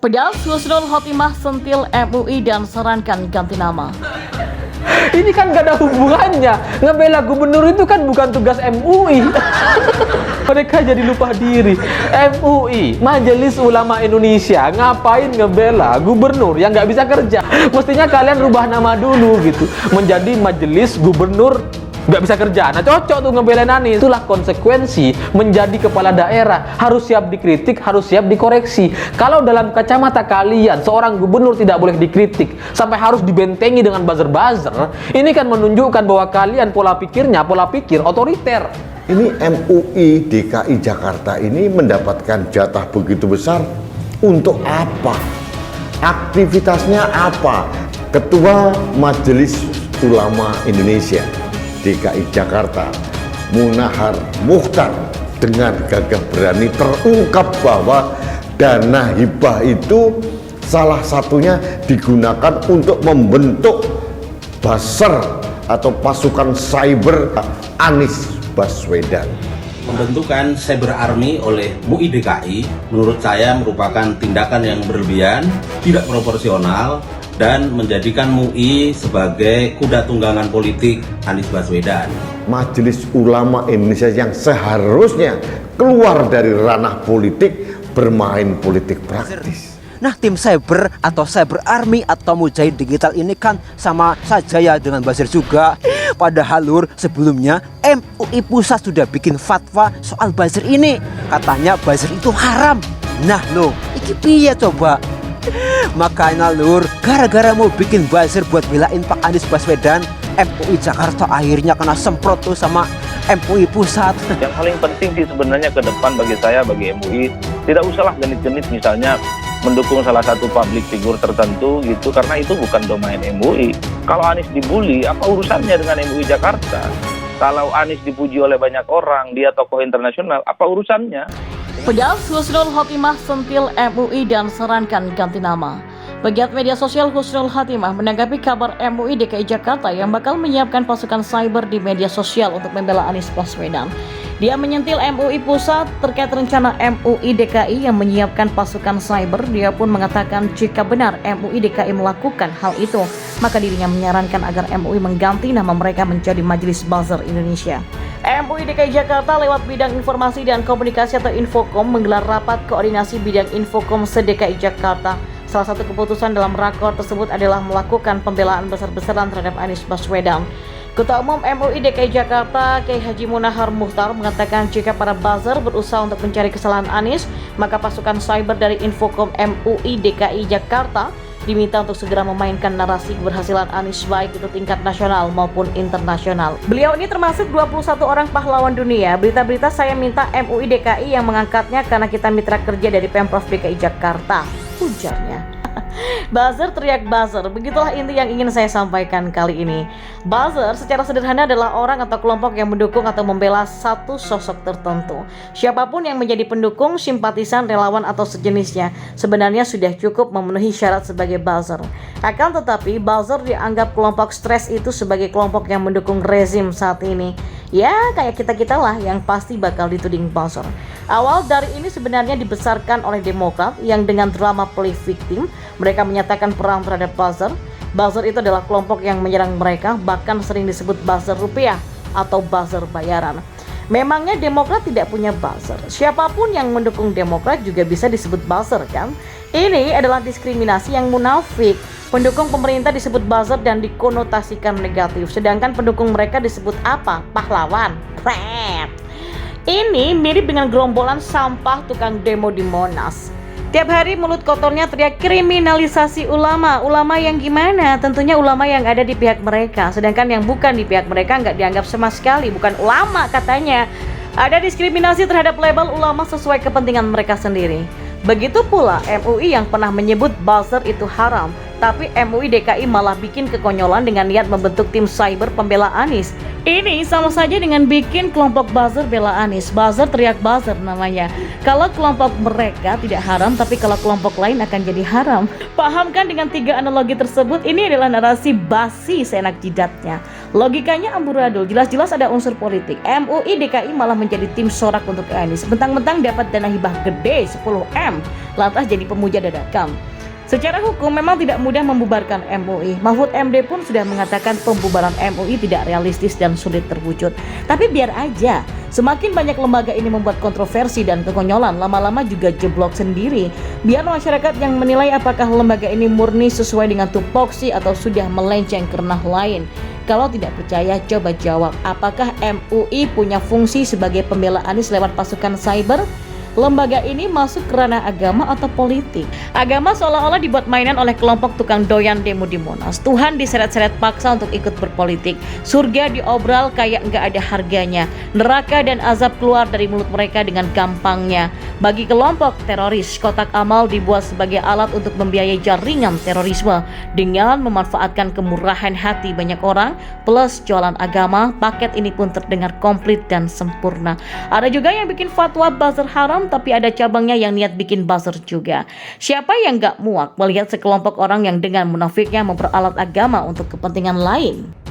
Pedas Husnul Khotimah sentil MUI dan sarankan ganti nama. Ini kan gak ada hubungannya. Ngebela gubernur itu kan bukan tugas MUI. Mereka jadi lupa diri. MUI, Majelis Ulama Indonesia, ngapain ngebela gubernur yang gak bisa kerja? Mestinya kalian rubah nama dulu gitu, menjadi Majelis Gubernur nggak bisa kerja. Nah, cocok tuh ngebelain Anies. Itulah konsekuensi menjadi kepala daerah. Harus siap dikritik, harus siap dikoreksi. Kalau dalam kacamata kalian seorang gubernur tidak boleh dikritik sampai harus dibentengi dengan buzzer-buzzer, ini kan menunjukkan bahwa kalian pola pikir otoriter. Ini MUI DKI Jakarta ini mendapatkan jatah begitu besar untuk apa? Aktivitasnya apa? Ketua Majelis Ulama Indonesia DKI Jakarta, Munahar Mukhtar, dengan gagah berani terungkap bahwa dana hibah itu salah satunya digunakan untuk membentuk buzzer atau pasukan cyber Anies Baswedan. Pembentukan Cyber Army oleh MUI DKI menurut saya merupakan tindakan yang berlebihan, tidak proporsional, dan menjadikan MUI sebagai kuda tunggangan politik Anies Baswedan. Majelis Ulama Indonesia yang seharusnya keluar dari ranah politik, bermain politik praktis. Nah, tim cyber atau cyber army atau mujahid digital ini kan sama saja ya dengan buzzer juga. Padahal lur, sebelumnya MUI pusat sudah bikin fatwa soal buzzer ini. Katanya buzzer itu haram. Nah lo, iki piye coba? Makanya lur, gara-gara mau bikin buzzer buat belain Pak Anies Baswedan, MUI Jakarta akhirnya kena semprot tuh sama MUI pusat. Yang paling penting sih sebenarnya ke depan bagi saya, bagi MUI, tidak usahlah genit-genit misalnya mendukung salah satu public figure tertentu gitu, karena itu bukan domain MUI. Kalau Anies dibully, apa urusannya dengan MUI Jakarta? Kalau Anies dipuji oleh banyak orang, dia tokoh internasional, apa urusannya? Pedas Husnul Khotimah sentil MUI dan sarankan ganti nama. Pegiat media sosial Husnul Khotimah menanggapi kabar MUI DKI Jakarta yang bakal menyiapkan pasukan cyber di media sosial untuk membela Anies Baswedan. Dia menyentil MUI pusat terkait rencana MUI DKI yang menyiapkan pasukan cyber. Dia pun mengatakan jika benar MUI DKI melakukan hal itu, maka dirinya menyarankan agar MUI mengganti nama mereka menjadi Majelis Buzzer Indonesia. MUI DKI Jakarta lewat bidang informasi dan komunikasi atau Infokom menggelar rapat koordinasi bidang Infokom se-DKI Jakarta. Salah satu keputusan dalam rakor tersebut adalah melakukan pembelaan besar-besaran terhadap Anies Baswedan. Ketua Umum MUI DKI Jakarta, Kiai Haji Munahar Mukhtar, mengatakan jika para buzzer berusaha untuk mencari kesalahan Anies, maka pasukan cyber dari Infokom MUI DKI Jakarta diminta untuk segera memainkan narasi keberhasilan Anies baik itu tingkat nasional maupun internasional. Beliau ini termasuk 21 orang pahlawan dunia. Berita-berita saya minta MUI DKI yang mengangkatnya karena kita mitra kerja dari Pemprov DKI Jakarta, ujarnya. Buzzer teriak buzzer, begitulah inti yang ingin saya sampaikan kali ini. Buzzer secara sederhana adalah orang atau kelompok yang mendukung atau membela satu sosok tertentu. Siapapun yang menjadi pendukung, simpatisan, relawan atau sejenisnya sebenarnya sudah cukup memenuhi syarat sebagai buzzer. Akan tetapi buzzer dianggap kelompok stres itu sebagai kelompok yang mendukung rezim saat ini. Ya kayak kita-kita lah yang pasti bakal dituding buzzer. Awal dari ini sebenarnya dibesarkan oleh Demokrat yang dengan drama play victim mereka menyatakan perang terhadap buzzer. Buzzer itu adalah kelompok yang menyerang mereka, bahkan sering disebut buzzer rupiah atau buzzer bayaran. Memangnya Demokrat tidak punya buzzer? Siapapun yang mendukung Demokrat juga bisa disebut buzzer kan? Ini adalah diskriminasi yang munafik. Pendukung pemerintah disebut buzzer dan dikonotasikan negatif, sedangkan pendukung mereka disebut apa? Pahlawan. Ini mirip dengan gerombolan sampah tukang demo di Monas. Tiap hari mulut kotornya teriak kriminalisasi ulama. Ulama yang gimana? Tentunya ulama yang ada di pihak mereka. Sedangkan yang bukan di pihak mereka nggak dianggap sama sekali. Bukan ulama katanya. Ada diskriminasi terhadap label ulama sesuai kepentingan mereka sendiri. Begitu pula MUI yang pernah menyebut buzzer itu haram. Tapi MUI DKI malah bikin kekonyolan dengan niat membentuk tim cyber pembela Anies. Ini sama saja dengan bikin kelompok buzzer bela Anies. Buzzer teriak buzzer namanya. Kalau kelompok mereka tidak haram, tapi kalau kelompok lain akan jadi haram. Paham kan dengan tiga analogi tersebut? Ini adalah narasi basi seenak jidatnya. Logikanya amburadul, jelas-jelas ada unsur politik. MUI DKI malah menjadi tim sorak untuk Anies. Mentang-mentang dapat dana hibah gede 10M, lantas jadi pemuja dadakan. Secara hukum memang tidak mudah membubarkan MUI. Mahfud MD pun sudah mengatakan pembubaran MUI tidak realistis dan sulit terwujud. Tapi biar aja, semakin banyak lembaga ini membuat kontroversi dan kekonyolan, lama-lama juga jeblok sendiri. Biar masyarakat yang menilai apakah lembaga ini murni sesuai dengan tupoksi atau sudah melenceng ke ranah lain. Kalau tidak percaya, coba jawab, apakah MUI punya fungsi sebagai pembela Anies lewat pasukan cyber? Lembaga ini masuk ke ranah agama atau politik. Agama seolah-olah dibuat mainan oleh kelompok tukang doyan demo di Monas. Tuhan diseret-seret paksa untuk ikut berpolitik. Surga diobral kayak nggak ada harganya. Neraka dan azab keluar dari mulut mereka dengan gampangnya. Bagi kelompok teroris, kotak amal dibuat sebagai alat untuk membiayai jaringan terorisme. Dengan memanfaatkan kemurahan hati banyak orang, plus jualan agama, paket ini pun terdengar komplit dan sempurna. Ada juga yang bikin fatwa buzzer haram, tapi ada cabangnya yang niat bikin buzzer juga. Siapa yang gak muak melihat sekelompok orang yang dengan munafiknya memperalat agama untuk kepentingan lain?